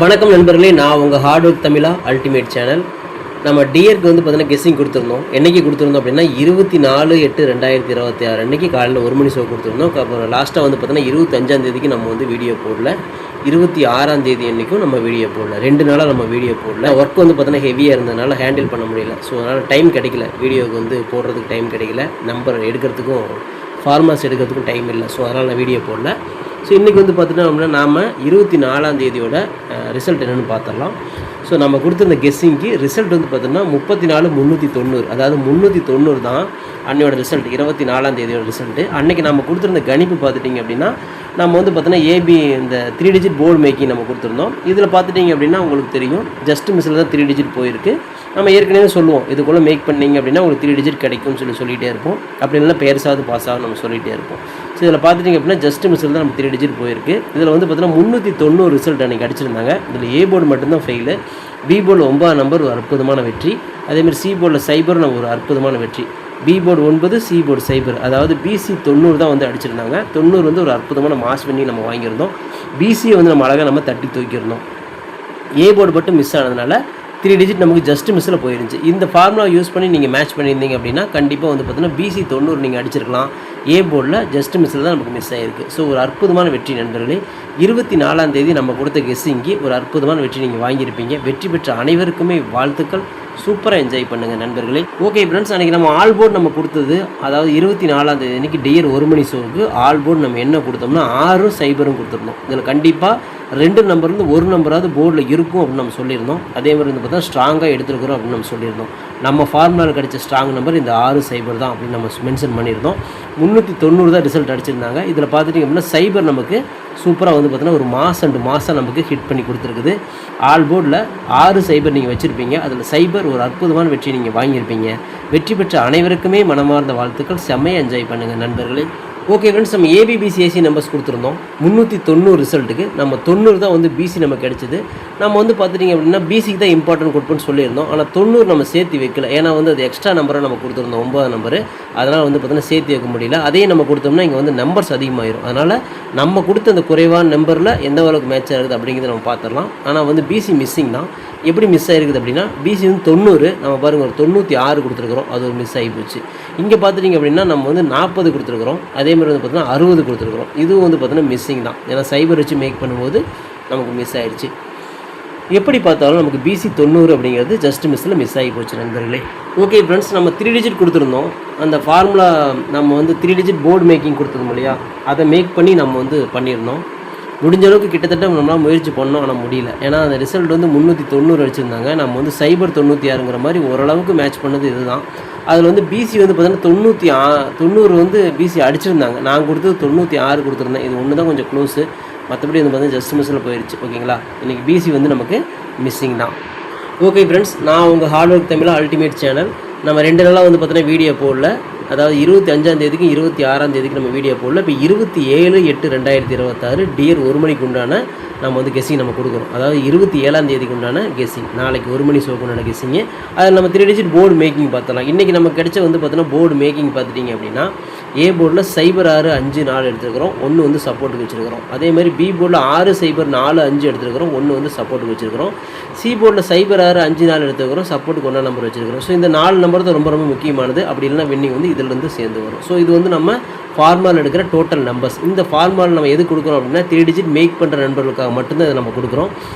வணக்கம் நண்பர்களே, நான் உங்கள் ஹார்ட் ஒர்க் தமிழா அல்டிமேட் சேனல். நம்ம டியருக்கு வந்து பார்த்தீங்கன்னா கெஸ்ஸிங் கொடுத்துருந்தோம். என்றைக்கு கொடுத்துருந்தோம் அப்படின்னா 24/8/2026 அன்றைக்கி காலையில் 1 மணி ஷோ கொடுத்துருந்தோம். அப்புறம் லாஸ்ட்டாக வந்து பார்த்தீங்கன்னா 25ஆம் தேதிக்கு நம்ம வந்து வீடியோ போடல, 26ஆம் தேதி அன்றைக்கும் நம்ம வீடியோ போடல. 2 நாளாக நம்ம வீடியோ போடல. ஒர்க் வந்து பார்த்தீங்கன்னா ஹெவியாக இருந்ததுனால ஹேண்டில் பண்ண முடியல. ஸோ அதனால் டைம் கிடைக்கல, வீடியோவுக்கு வந்து போடுறதுக்கு டைம் கிடைக்கல, நம்பர் எடுக்கிறதுக்கும் ஃபார்மாஸ் எடுக்கிறதுக்கும் டைம் இல்லை. ஸோ அதனால் நான் வீடியோ போடல. ஸோ இன்றைக்கி வந்து பார்த்திங்கன்னா அப்படின்னா நாம் 24ஆம் தேதியோட ரிசல்ட் என்னென்னு பார்த்துடலாம். ஸோ நம்ம கொடுத்துருந்த கெஸ்ஸிங்க்கு ரிசல்ட் வந்து பார்த்திங்கன்னா 34,390, அதாவது 390 தான் அன்னையோட ரிசல்ட், 24ஆம் தேதியோட ரிசல்ட்டு. அன்றைக்கி நம்ம கொடுத்துருந்த கணிப்பு பார்த்துட்டிங்க அப்படின்னா நம்ம வந்து பார்த்தோன்னா ஏபி இந்த 3 டிஜிட் போர்டு மேக்கிங் நம்ம கொடுத்துருந்தோம். இதில் பார்த்துட்டிங்க அப்படின்னா உங்களுக்கு தெரியும், ஜஸ்ட் மிஸ்ஸில் தான் 3 டிஜிட் போயிருக்கு. நம்ம ஏற்கனவே சொல்லுவோம், இதுக்குள்ளே மேக் பண்ணிங்க அப்படின்னா உங்களுக்கு 3 டிஜிட் கிடைக்கும்னு சொல்லிகிட்டே இருப்போம். அப்படி இல்லைனா பேர்ஸாவது பாஸாக நம்ம சொல்லிகிட்டே இருப்போம். ஸோ இதில் பார்த்துட்டிங்க அப்படின்னா ஜஸ்ட் மிஸ்ஸில் தான் நம்ம 3 டிஜிட் போயிருக்கு. இதில் வந்து பார்த்தீங்கன்னா 390 ரிசல்ட் அன்றைக்கி அடிச்சிருந்தாங்க. இதில் ஏ போர்டு மட்டும்தான் ஃபெயிலு, பி போர்டில் 9 நம்பர் ஒரு அற்புதமான வெற்றி, அதேமாதிரி சி போர்டில் சைபர் நம்ம ஒரு அற்புதமான வெற்றி, பி போர்டு 9, சி போர்டு சைபர், அதாவது பிசி 90 தான் வந்து அடிச்சிருந்தாங்க. 90 வந்து ஒரு அற்புதமான மாஸ் பண்ணி நம்ம வாங்கியிருந்தோம். பிசியை வந்து நம்ம அழகாக நம்ம தட்டி தூக்கியிருந்தோம். ஏ போர்டு மட்டும் மிஸ் ஆனதுனால 3 டிஜிட் நமக்கு ஜஸ்ட் மிஸ்ஸில் போயிருந்துச்சு. இந்த ஃபார்முலா யூஸ் பண்ணி நீங்கள் மேட்ச் பண்ணியிருந்தீங்க அப்படின்னா கண்டிப்பாக வந்து பார்த்தீங்கன்னா பிசி 90 நீங்கள் அடிச்சிருக்கலாம். ஏ போர்டில் ஜஸ்ட் மிஸ்ஸில் தான் நமக்கு மிஸ் ஆகிருக்கு. ஸோ ஒரு அற்புதமான வெற்றி நண்பர்களே. 24ஆம் தேதி நம்ம கொடுத்த கெஸ்ஸிங்கு ஒரு அற்புதமான வெற்றி நீங்கள் வாங்கியிருப்பீங்க. வெற்றி பெற்ற அனைவருக்குமே வாழ்த்துக்கள். சூப்பராக என்ஜாய் பண்ணுங்கள் நண்பர்களே. ஓகே ஃப்ரெண்ட்ஸ், அன்றைக்கி நம்ம ஆல் போர்டு நம்ம கொடுத்தது, அதாவது 24ஆம் தேதி அன்றைக்கி டியர் 1 மணி ஷோவுக்கு ஆல் போர்டு நம்ம என்ன கொடுத்தோம்னா 6 சைபரும் கொடுத்துருந்தோம். இதில் கண்டிப்பாக 2 நம்பர்லேருந்து 1 நம்பராவது போர்டில் இருக்கும் அப்படின்னு நம்ம சொல்லியிருந்தோம். அதே மாதிரி வந்து பார்த்தா ஸ்ட்ராங்காக எடுத்துருக்குறோம் அப்படின்னு நம்ம சொல்லியிருந்தோம். நம்ம ஃபார்முலாவில் கிடைச்ச ஸ்ட்ராங் நம்பர் இந்த 6 சைபர் தான் அப்படின்னு நம்ம மென்ஷன் பண்ணியிருந்தோம். 390 தான் ரிசல்ட் அடிச்சிருந்தாங்க. இதில் பார்த்துட்டிங்க அப்படின்னா சைபர் நமக்கு சூப்பராக வந்து பார்த்தீங்கன்னா ஒரு மாதம் நமக்கு ஹிட் பண்ணி கொடுத்துருக்குது. ஆல் போர்டில் 6 சைபர் நீங்கள் வச்சுருப்பீங்க. அதில் சைபர் ஒரு அற்புதமான வெற்றி நீங்கள் வாங்கியிருப்பீங்க. வெற்றி பெற்ற அனைவருக்குமே மனமார்ந்த வாழ்த்துக்கள். செம்மையாக என்ஜாய் பண்ணுங்கள் நண்பர்களே. ஓகே ஃப்ரெண்ட்ஸ், நம்ம ஏபிபிசிஏசி நம்பர்ஸ் கொடுத்துருந்தோம். 390 ரிசல்ட்டுக்கு நம்ம 90 தான் வந்து பிசி நமக்கு கிடச்சிது. நம்ம வந்து பார்த்துட்டிங்க அப்படின்னா பிசிக்கு தான் இம்பார்ட்டன்ட் கொடுப்போம்னு சொல்லியிருந்தோம். ஆனால் 90 நம்ம சேர்த்து வைக்கல, ஏன்னா வந்து அது எக்ஸ்ட்ரா நம்பரை நம்ம கொடுத்துருந்தோம், 9 நம்பரு. அதனால் வந்து பார்த்தீங்கன்னா சேர்த்து வைக்க முடியல. அதே நம்ம கொடுத்தோம்னா இங்கே வந்து நம்பர்ஸ் அதிகமாகிடும். அதனால் நம்ம கொடுத்த அந்த குறைவான நம்பரில் எந்த அளவுக்கு மேட்ச் ஆகுது அப்படிங்கிறத நம்ம பார்த்துடலாம். ஆனால் வந்து பிசி மிஸ்ஸிங் தான். எப்படி மிஸ் ஆகிருக்குது அப்படின்னா பிசி வந்து 90, நம்ம பாருங்கள் ஒரு 96 கொடுத்துருக்குறோம், அது ஒரு மிஸ் ஆகி போச்சு. இங்கே பார்த்துட்டிங்க அப்படின்னா நம்ம வந்து 40 கொடுத்துருக்குறோம், அதேமாதிரி வந்து பார்த்தீங்கன்னா 60 கொடுத்துருக்குறோம். இதுவும் வந்து பார்த்தீங்கன்னா மிஸ்ஸிங் தான், ஏன்னா சைபர் வச்சு மேக் பண்ணும்போது நமக்கு மிஸ் ஆகிடுச்சு. எப்படி பார்த்தாலும் நமக்கு பிசி 90 அப்படிங்கிறது ஜஸ்ட் மிஸ்ஸில் மிஸ் ஆகி போச்சு நண்பர்களே. ஓகே ஃப்ரெண்ட்ஸ், நம்ம 3 டிஜிட் கொடுத்துருந்தோம். அந்த ஃபார்முலா நம்ம வந்து 3 டிஜிட் போர்டு மேக்கிங் கொடுத்துருந்தோம் இல்லையா, அதை மேக் பண்ணி நம்ம வந்து பண்ணியிருந்தோம். முடிஞ்ச அளவுக்கு கிட்டத்தட்ட நம்மளால் முயற்சி பண்ணோம், ஆனால் முடியல. ஏன்னா அந்த ரிசல்ட் வந்து 390 அடிச்சிருந்தாங்க. நம்ம வந்து சைபர் 96ங்கிற மாதிரி ஓரளவுக்கு மேட்ச் பண்ணது இதுதான். அதில் வந்து பிசி வந்து பார்த்தீங்கன்னா 90 வந்து பிசி அடிச்சிருந்தாங்க. நான் கொடுத்தது 96 கொடுத்துருந்தேன். இது ஒன்று தான் கொஞ்சம் க்ளோஸு, மற்றபடி வந்து பார்த்தீங்கன்னா ஜஸ்ட் மிஸ்ஸில் போயிடுச்சு. ஓகேங்களா, இன்றைக்கி பிசி வந்து நமக்கு மிஸ்ஸிங் தான். ஓகே ஃப்ரெண்ட்ஸ், நான் உங்கள் ஹார்ட் ஒர்க் தமிழா அல்டிமேட் சேனல். நம்ம 2 நாளாக வந்து பார்த்தீங்கன்னா வீடியோ போடல, அதாவது 25ஆம் தேதிக்கும் 26ஆம் தேதிக்கு நம்ம வீடியோ போடல. இப்போ 27/8/2026 டியர் 1 மணிக்கு உண்டான நம்ம வந்து கெஸ்ஸிங் நம்ம கொடுக்குறோம். அதாவது 27ஆம் தேதிக்கு உண்டான கெஸ்ஸிங், நாளைக்கு 1 மணி ஷோக்கு உண்டான கெஸ்ஸிங்கு. அதில் நம்ம 3 டிஜிட் போர்டு மேக்கிங் பார்த்தலாம். இன்றைக்கி நமக்கு கிடைச்ச வந்து பார்த்தோன்னா போர்டு மேக்கிங் பார்த்துட்டிங்க அப்படின்னா ஏ போர்டில் சைபர் 6 5 4 எடுத்துருக்கிறோம், 1 வந்து சப்போர்ட்டுக்கு வச்சுருக்கிறோம். அதேமாதிரி பி போர்டில் 6 சைபர் 4 5 எடுத்துருக்கிறோம், 1 வந்து சப்போர்ட்டுக்கு வச்சுருக்கிறோம். சி போர்டில் சைபர் 6 5 4 எடுத்துக்கிறோம், சப்போர்ட்டுக்கு 1 நம்பர் வச்சுருக்கிறோம். ஸோ இந்த 4 நம்பர் தான் ரொம்ப ரொம்ப முக்கியமானது. அப்படி இல்லைனா வின்னிங் வந்து இதிலிருந்து சேர்ந்து வரும். ஸோ இது வந்து நம்ம ஃபார்மால் எடுக்கிற டோட்டல் நம்பர்ஸ். இந்த ஃபார்மால் நம்ம எது கொடுக்குறோம் அப்படின்னா 3 டிஜிட் மேக் பண்ணுற நண்பர்களுக்காக மட்டும்தான் இதை நம்ம கொடுக்குறோம்.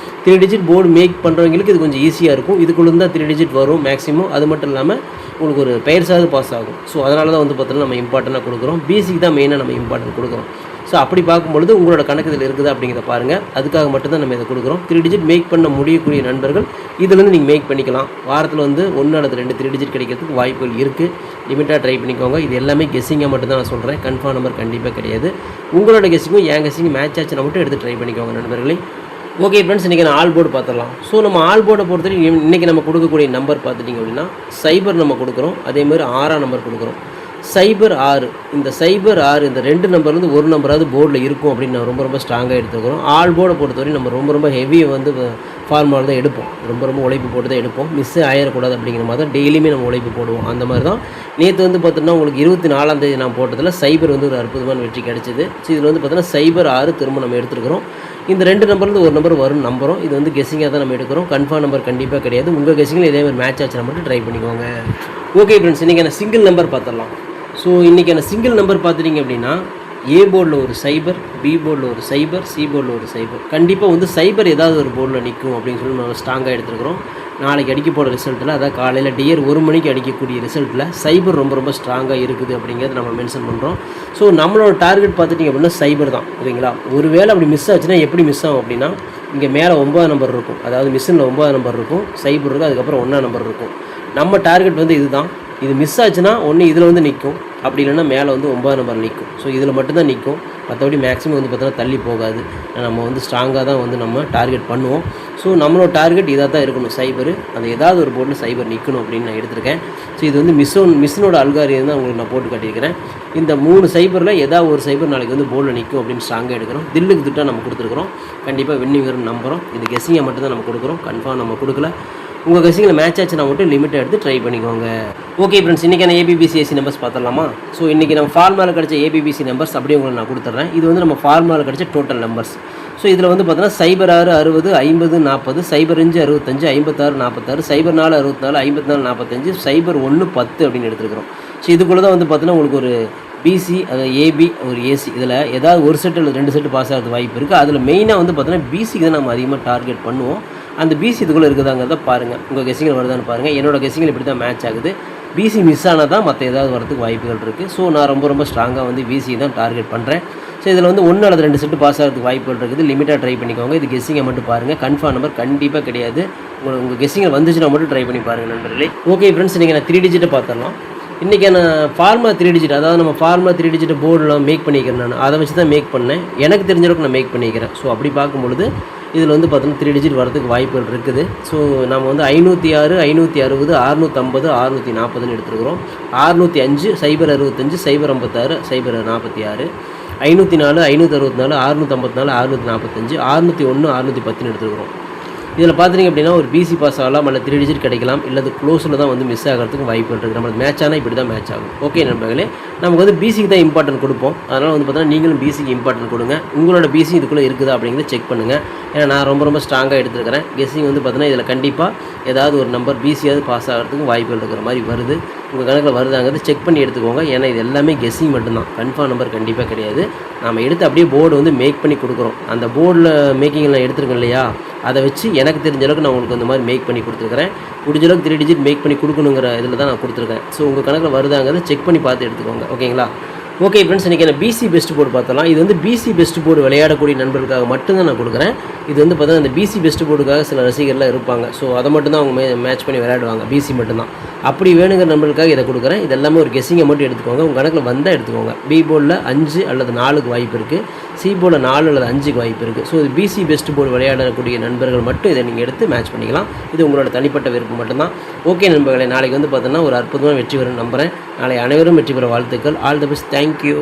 3 டிஜிட் போர்டு மேக் பண்ணுறவங்களுக்கு இது கொஞ்சம் ஈஸியாக இருக்கும். இதுக்குள்ளே தான் 3 டிஜிட் வரும் மேக்ஸிமம். அது மட்டும் இல்லாமல் உங்களுக்கு ஒரு பெயர்ஸாவது பாஸ் ஆகும். ஸோ அதனால தான் வந்து பார்த்தோன்னா நம்ம இம்பார்ட்டண்ட்டாக கொடுக்குறோம். பிசிக்கு தான் மெயினாக நம்ம இம்பார்ட்டன்ட் கொடுக்குறோம். ஸோ அப்படி பார்க்கும்பொழுது உங்களோட கணக்கு இதில் இருக்குது அப்படிங்கிறத பாருங்கள். அதுக்காக மட்டும்தான் நம்ம இதை கொடுக்குறோம். 3 டிஜிட் மேக் பண்ண முடியக்கூடிய நண்பர்கள் இதிலேருந்து நீங்கள் மேக் பண்ணிக்கலாம். வாரத்தில் வந்து 1 அல்லது 2 3 டிஜிட் கிடைக்கிறதுக்கு வாய்ப்புகள் இருக்குது. லிமிட்டாக ட்ரை பண்ணிக்கோங்க. இது எல்லாமே கெஸ்ஸிங்காக மட்டும்தான் நான் சொல்கிறேன், கன்ஃபார்ம் நம்பர் கண்டிப்பாக கிடையாது. உங்களோட கெஸ்ஸிங்கும் என் கெஸ்ஸிங்கும் மேட்ச் ஆச்சுன்னா மட்டும் எடுத்து ட்ரை பண்ணிக்கோங்க நண்பர்களே. ஓகே ஃப்ரெண்ட்ஸ், இன்றைக்கி நான் ஆல் போர்டு பார்த்துடலாம். ஸோ நம்ம ஆல் போர்டை பொறுத்தவரைக்கும் இன்றைக்கி நம்ம கொடுக்கக்கூடிய நம்பர் பார்த்துட்டிங்க அப்படின்னா சைபர் நம்ம கொடுக்குறோம், அதேமாதிரி 6ஆம் நம்பர் கொடுக்குறோம். சைபர் 6, இந்த சைபர் 6 இந்த 2 நம்பர்லேருந்து 1 நம்பராவது போர்டில் இருக்கும் அப்படின்னு நான் ரொம்ப ஸ்ட்ராங்காக எடுத்துக்கிறோம். ஆல் போர்டை பொறுத்தவரைக்கும் நம்ம ரொம்ப ஹெவியை வந்து ஃபார்முலா தான் எடுப்போம், ரொம்ப உழைப்பு போட்டு தான் எடுப்போம். மிஸ்ஸே ஆயிடக்கூடாது அப்படிங்கிற மாதிரி தான் டெய்லியுமே நம்ம உழைப்பு போடுவோம். அந்த மாதிரி தான் நேற்று வந்து பார்த்தோன்னா உங்களுக்கு 24ஆம் தேதி நான் போட்டதில் சைபர் வந்து ஒரு அற்புதமான வெற்றி கிடச்சிது. ஸோ இதில் வந்து பார்த்தோன்னா சைபர் 6 திரும்ப நம்ம எடுத்துருக்கிறோம். இந்த 2 நம்பர்லேருந்து ஒரு நம்பர் வரும் நம்பரும். இது வந்து கெஸ்ஸிங்காக தான் நம்ம எடுக்கிறோம். கன்ஃபார்ம் நம்பர் கண்டிப்பாக கிடையாது. உங்கள் கெஸ்ஸிங்கில் இதே மாதிரி மேட்ச் ஆச்சுன்னா மட்டும் ட்ரை பண்ணிக்கோங்க. ஓகே ஃப்ரெண்ட்ஸ், இன்றைக்கான சிங்கிள் நம்பர் பார்த்துடலாம். ஸோ இன்றைக்கான சிங்கிள் நம்பர் பார்த்துட்டிங்க அப்படின்னா ஏ போர்டில் ஒரு சைபர், பி போர்டில் ஒரு சைபர், சி போர்டில் ஒரு சைபர். கண்டிப்பாக வந்து சைபர் ஏதாவது ஒரு போர்டில் நிற்கும் அப்படின்னு சொல்லி நம்ம ஸ்ட்ராங்காக எடுத்துருக்கிறோம். நாளைக்கு அடிக்க போகிற ரிசல்ட்டில், அதாவது காலையில் டியர் 1 மணிக்கு அடிக்கக்கூடிய ரிசல்ட்டில் சைபர் ரொம்ப ரொம்ப ஸ்ட்ராங்காக இருக்குது அப்படிங்கிறது நம்ம மென்ஷன் பண்ணுறோம். ஸோ நம்மளோட டார்கெட் பார்த்துட்டிங்க அப்படின்னா சைபர் தான். ஓகேங்களா? ஒரு வேளை அப்படி மிஸ் ஆச்சுன்னா எப்படி மிஸ் ஆகும் அப்படின்னா, இங்கே மேலே 9 நம்பர் இருக்கும், அதாவது மிஷினில் 9 நம்பர் இருக்கும், சைபர் இருக்கும், அதுக்கப்புறம் 1 நம்பர் இருக்கும். நம்ம டார்கெட் வந்து இதுதான். இது மிஸ் ஆச்சுன்னா ஒன்று இதில் வந்து நிற்கும், அப்படி இல்லைன்னா மேலே வந்து 9 நம்பர் நிற்கும். ஸோ இதில் மட்டும்தான் நிற்கும், மற்றபடி மேக்ஸிமம் வந்து பார்த்தோன்னா தள்ளி போகாது. நம்ம வந்து ஸ்ட்ராங்காக தான் வந்து நம்ம டார்கெட் பண்ணுவோம். ஸோ நம்மளோட டார்கெட் இதாக தான் இருக்கணும், சைபர். அந்த ஏதாவது ஒரு போர்டில் சைபர் நிற்கணும் அப்படின்னு நான் எடுத்திருக்கேன். ஸோ இது வந்து மிஷினோட அல்காரியம் தான் உங்களுக்கு நான் போட்டு காட்டியிருக்கிறேன். இந்த 3 சைபரில் ஏதாவது ஒரு சைபர் நாளைக்கு வந்து போர்டில் நிற்கும் அப்படின்னு ஸ்ட்ராங்காக எடுக்கிறோம். தில்லுக்கு திட்டாக நம்ம கொடுத்துருக்குறோம். கண்டிப்பாக வின்னிங்கர் நம்புகிறோம். இது கெஸ்ஸிங்கை மட்டும் தான் நம்ம கொடுக்குறோம், கன்ஃபார்ம் நம்ம கொடுக்கல. உங்கள் கெஸ்ஸிங்கில் மேட்ச் ஆச்சுன்னா மட்டும் லிமிட்டை எடுத்து ட்ரை பண்ணிக்கோங்க. ஓகே ஃப்ரெண்ட்ஸ், இன்றைக்கான ஏபிபிசிஎஸ்சி நம்பர்ஸ் பார்த்துடலாமா? ஸோ இன்றைக்கி நம்ம ஃபார்முலாவில் கிடச்ச ஏபிபிசி நம்பர்ஸ் அப்படியே உங்களுக்கு நான் கொடுத்துட்றேன். இது வந்து நம்ம ஃபார்முலாவில் கிடச்ச டோட்டல் நம்பர்ஸ். ஸோ இதில் வந்து பார்த்தோன்னா 06 60 50 40, 05 65 56 46, 04 64, 54 45, 01 10 அப்படின்னு எடுத்துருக்கிறோம். ஸோ இதுக்குள்ளே தான் வந்து பார்த்தோன்னா உங்களுக்கு ஒரு பிசி, அது ஏபி, ஒரு ஏசி, இதில் ஏதாவது ஒரு செட் அல்லது 2 செட்டு பாஸ் ஆகிறது வாய்ப்பு இருக்குது. அதில் மெயினாக வந்து பார்த்தோன்னா பிசிக்கு தான் நம்ம அதிகமாக டார்கெட் பண்ணுவோம். அந்த பிசி இதுக்குள்ளே இருக்குதாங்கிறத பாருங்கள், உங்கள் கெஸ்ஸிங்கில் வருதான்னு பாருங்கள். என்னோட கெஸ்ஸிங்கில் இப்படி தான் மேட்ச் ஆகுது. பிசி மிஸ் ஆனால் தான் மற்ற ஏதாவது வரதுக்கு வாய்ப்புகள் இருக்குது. ஸோ நான் ரொம்ப ரொம்ப ஸ்ட்ராங்காக வந்து பிசி தான் டார்கெட் பண்ணுறேன். ஸோ இதில் வந்து 1 அல்லது 2 செட்டு பாஸ் ஆகிறதுக்கு வாய்ப்புகள் இருக்குது. லிமிட்டாக ட்ரை பண்ணிக்கோங்க. இது கெஸ்ஸிங்கை மட்டும் பாருங்கள், கன்ஃபார்ம் நம்பர் கண்டிப்பாக கிடையாது. உங்கள் கெஸ்ஸிங்கில் வந்துச்சுன்னா மட்டும் ட்ரை பண்ணி பாருங்கள் நண்பர்களே. ஓகே ஃப்ரெண்ட்ஸ், நீங்கள் நான் 3 டிஜிட்டை பார்த்துடலாம். இன்றைக்கி நான் ஃபார்முலா 3 டிஜிட், அதாவது நம்ம ஃபார்முலா 3 டிஜிட் போர்டில் மேக் பண்ணிக்கிறேன். நான் அதை வச்சு தான் மேக் பண்ணேன். எனக்கு தெரிஞ்ச அளவுக்கு நான் மேக் பண்ணிக்கிறேன். ஸோ அப்படி பார்க்கும்பொழுது இதில் வந்து பார்த்தோன்னா 3 டிஜிட் வரதுக்கு வாய்ப்புகள் இருக்குது. ஸோ நம்ம வந்து 506 560 650 640ன்னு எடுத்துருக்குறோம். 605 065 056 046, 504 564 654 645, 601 610ன்னு எடுத்துருக்குறோம். இதில் பார்த்துட்டிங்க அப்படின்னா ஒரு பிசி பாஸ் ஆகலாம், அல்ல 3 டிஜிட் கிடைக்கலாம், இல்லை அது க்ளோஸில் தான் வந்து மிஸ் ஆகிறதுக்கு வாய்ப்பு இருக்குது. நம்மளுக்கு மேட்ச் ஆனால் இப்படி தான் மேட்ச் ஆகும். ஓகே நண்பர்களே, நமக்கு வந்து பிசிக்கு தான் இம்பார்ட்டன்ட் கொடுப்போம். அதனால் வந்து பார்த்தீங்கன்னா நீங்களும் பிசிக்கு இம்பார்ட்டன்ட் கொடுங்க. உங்களோட பிசி இதுக்குள்ளே இருக்குதா அப்படிங்கிறத செக் பண்ணுங்கள். ஏன்னா நான் ரொம்ப ரொம்ப ஸ்ட்ராங்காக எடுத்துருக்கிறேன். கெஸ்ஸிங் வந்து பார்த்தீங்கன்னா இதில் கண்டிப்பாக ஏதாவது ஒரு நம்பர் பிசியாவது பாஸ் ஆகிறதுக்கு வாய்ப்புகள் இருக்கிற மாதிரி வருது. உங்கள் கணக்கில் வருதாங்கிறது செக் பண்ணி எடுத்துக்கோங்க. ஏன்னா இது எல்லாமே கெஸ்ஸிங் மட்டும்தான், கன்ஃபார்ம் நம்பர் கண்டிப்பாக கிடையாது. நம்ம எடுத்து அப்படியே போர்டு வந்து மேக் பண்ணி கொடுக்குறோம். அந்த போர்டில் மேக்கிங்கில் நான் எடுத்துருக்கேன் இல்லையா, அதை வச்சு எனக்கு தெரிஞ்ச அளவுக்கு நான் உங்களுக்கு இந்த மாதிரி மேக் பண்ணி கொடுத்துருக்கிறேன். முடிஞ்ச அளவுக்கு 3 டிஜிட் மேக் பண்ணி கொடுக்கணுங்கிற இதில் தான் நான் கொடுத்துருக்கேன். ஸோ உங்கள் கணக்கில் வருதாங்கிறத செக் பண்ணி பார்த்து எடுத்துக்கோங்க. ஓகேங்களா? ஓகே ஃப்ரெண்ட்ஸ், இன்றைக்கி நான் பிசி பெஸ்ட் போர்டு பார்த்தலாம். இது வந்து பிசி பெஸ்ட் போர்டு விளையாடக்கூடிய நண்பர்களுக்காக மட்டும்தான் நான் கொடுக்குறேன். இது வந்து பார்த்தீங்கன்னா இந்த பிசி பெஸ்ட் போர்டுக்காக சில ரசிகர்லாம் இருப்பாங்க. ஸோ அதை மட்டும் தான் அவங்க மேட்ச் பண்ணி விளையாடுவாங்க, பிசி மட்டும்தான். அப்படி வேணுங்கிற நண்பர்களுக்காக இதை கொடுக்குறேன். இது எல்லாமே ஒரு கெஸ்ஸிங்கை மட்டும் எடுத்துக்கோங்க. உங்கள் கணக்கில் வந்தால் எடுத்துக்கோங்க. பி போர்டில் 5 அல்லது 4க்கு வாய்ப்பு இருக்குது, சி போர்டில் 4 அல்லது 5க்கு வாய்ப்பு இருக்குது. ஸோ இது பிசி பெஸ்ட் போர்டு விளையாடக்கூடிய நண்பர்கள் மட்டும் இதை நீங்கள் எடுத்து மேட்ச் பண்ணிக்கலாம். இது உங்களோட தனிப்பட்ட விருப்பம் மட்டும்தான். ஓகே நண்பர்களே, நாளைக்கு வந்து பார்த்தோன்னா ஒரு அற்புதமான வெற்றி வரும் நம்புகிறேன். நாளை அனைவரும் வெற்றி பெற வாழ்த்துக்கள். All the best. தேங்க்யூ.